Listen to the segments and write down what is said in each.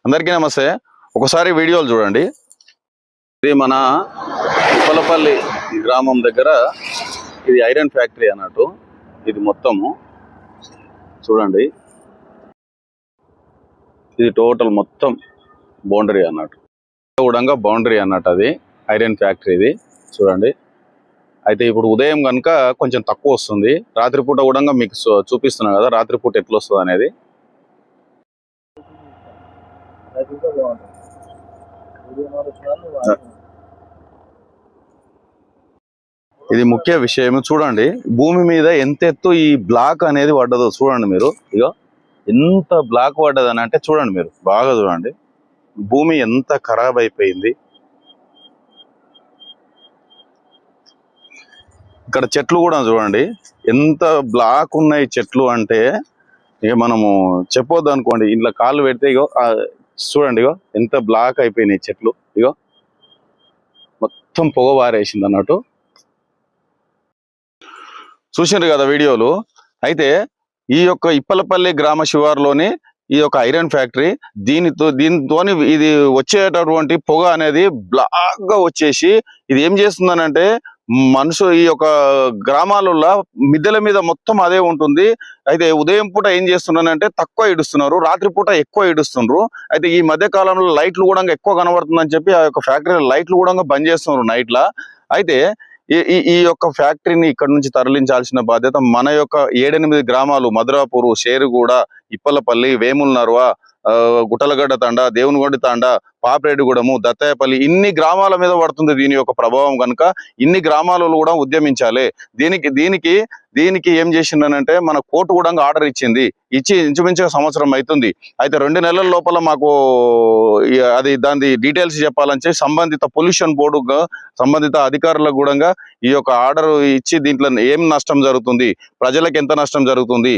అందరికీ నమస్తే. ఒకసారి వీడియోలు చూడండి. ఇది మన ఉప్పలపల్లి గ్రామం దగ్గర ఇది ఐరన్ ఫ్యాక్టరీ అన్నట్టు. ఇది మొత్తము చూడండి, ఇది టోటల్ మొత్తం బౌండరీ అన్నట్టు, కూడా బౌండరీ అన్నట్టు. అది ఐరన్ ఫ్యాక్టరీ ఇది చూడండి. అయితే ఇప్పుడు ఉదయం కనుక కొంచెం తక్కువ వస్తుంది, రాత్రిపూట కూడా మీకు చూపిస్తున్నాను కదా రాత్రిపూట ఎట్లా వస్తుంది అనేది. ఇది ముఖ్య విషయం చూడండి. భూమి మీద ఎంత ఎత్తు ఈ బ్లాక్ అనేది పడ్డదో చూడండి మీరు. ఇగో ఎంత బ్లాక్ పడ్డది అని అంటే చూడండి, మీరు బాగా చూడండి. భూమి ఎంత ఖరాబ్ అయిపోయింది. ఇక్కడ చెట్లు కూడా చూడండి ఎంత బ్లాక్ ఉన్నాయి చెట్లు అంటే ఇక మనము చెప్పొద్దు అనుకోండి. ఇంట్లో కాళ్ళు పెడితే ఇగో చూడండి, ఇగో ఎంత బ్లాక్ అయిపోయినాయి చెట్లు. ఇగో మొత్తం పొగ బారేసింది అన్నట్టు. చూసిండ్రు కదా వీడియోలు. అయితే ఈ యొక్క ఇప్పలపల్లి గ్రామ శివారులోని ఈ యొక్క ఐరన్ ఫ్యాక్టరీ, దీనితో ఇది వచ్చేటటువంటి పొగ అనేది బ్లాక్ గా వచ్చేసి ఇది ఏం చేస్తుందనంటే ఈ యొక్క గ్రామాలలో మిద్దెల మీద మొత్తం అదే ఉంటుంది. అయితే ఉదయం పూట ఏం చేస్తున్నారంటే తక్కువ ఇడుస్తున్నారు, రాత్రిపూట ఎక్కువ ఇడుస్తున్నారు. అయితే ఈ మధ్య కాలంలో లైట్లు కూడా ఎక్కువ కనబడుతుందని చెప్పి ఆ యొక్క ఫ్యాక్టరీ లైట్లు కూడా బంద్ చేస్తున్నారు నైట్లా. అయితే ఈ యొక్క ఫ్యాక్టరీని ఇక్కడ నుంచి తరలించాల్సిన బాధ్యత మన యొక్క 7-8 గ్రామాలు, మధురాపూరు, షేరుగూడ, ఇప్పలపల్లి, వేములనర్వ, గుట్టలగడ్డ తండ, దేవునిగొండి తండ, పాపిరెడ్డిగూడెము, దత్తాయపల్లి, ఇన్ని గ్రామాల మీద పడుతుంది దీని యొక్క ప్రభావం. కనుక ఇన్ని గ్రామాలలో కూడా ఉద్యమించాలి. దీనికి ఏం చేసిందనంటే మన కోర్టు కూడా ఆర్డర్ ఇచ్చి ఇంచుమించుగా సంవత్సరం అవుతుంది. అయితే 2 నెలల లోపల మాకు దాని డీటెయిల్స్ చెప్పాలని చెప్పి సంబంధిత పొల్యూషన్ బోర్డు సంబంధిత అధికారులకు కూడా ఈ యొక్క ఆర్డర్ ఇచ్చి దీంట్లో ఏం నష్టం జరుగుతుంది, ప్రజలకు ఎంత నష్టం జరుగుతుంది,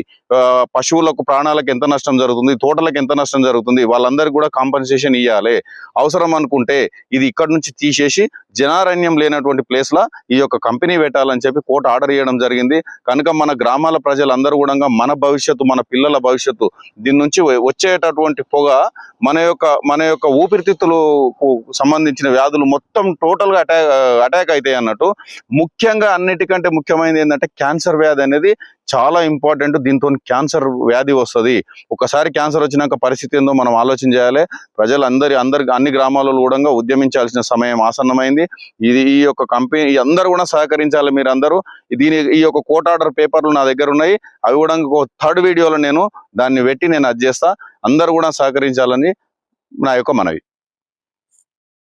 పశువులకు ప్రాణాలకు ఎంత నష్టం జరుగుతుంది, తోటలకు ఎంత నష్టం జరుగుతుంది, వాళ్ళందరికీ కూడా కాంపన్సేషన్ ఇవ్వాలి. అవసరం అనుకుంటే ఇది ఇక్కడ నుంచి తీసేసి జనారణ్యం లేనటువంటి ప్లేస్ లా ఈ యొక్క కంపెనీ పెట్టాలని చెప్పి కోర్టు ఆర్డర్ ఇవ్వడం జరిగింది. కనుక మన గ్రామాల ప్రజలందరూ కూడా మన భవిష్యత్తు, మన పిల్లల భవిష్యత్తు, దీని నుంచి వచ్చేటటువంటి పొగ మన యొక్క ఊపిరితిత్తులకు సంబంధించిన వ్యాధులు మొత్తం టోటల్ గా అటాక్ అవుతాయి అన్నట్టు. ముఖ్యంగా అన్నిటికంటే ముఖ్యమైనది ఏంటంటే క్యాన్సర్ వ్యాధి అనేది చాలా ఇంపార్టెంట్. దీంతో క్యాన్సర్ వ్యాధి వస్తుంది. ఒకసారి క్యాన్సర్ వచ్చినాక పరిస్థితి ఏందో మనం ఆలోచన చేయాలి. ప్రజలందరి అన్ని గ్రామాలలో కూడా ఉద్యమించాల్సిన సమయం ఆసన్నమైంది. ఈ యొక్క కంపెనీ అందరూ కూడా సహకరించాలి. మీరు అందరూ ఈ యొక్క కోర్ట్ ఆర్డర్ పేపర్లు నా దగ్గర ఉన్నాయి. అవి కూడా 3rd వీడియోలో నేను దాన్ని పెట్టి అది చేస్తా. అందరూ కూడా సహకరించాలని నా యొక్క మనవి.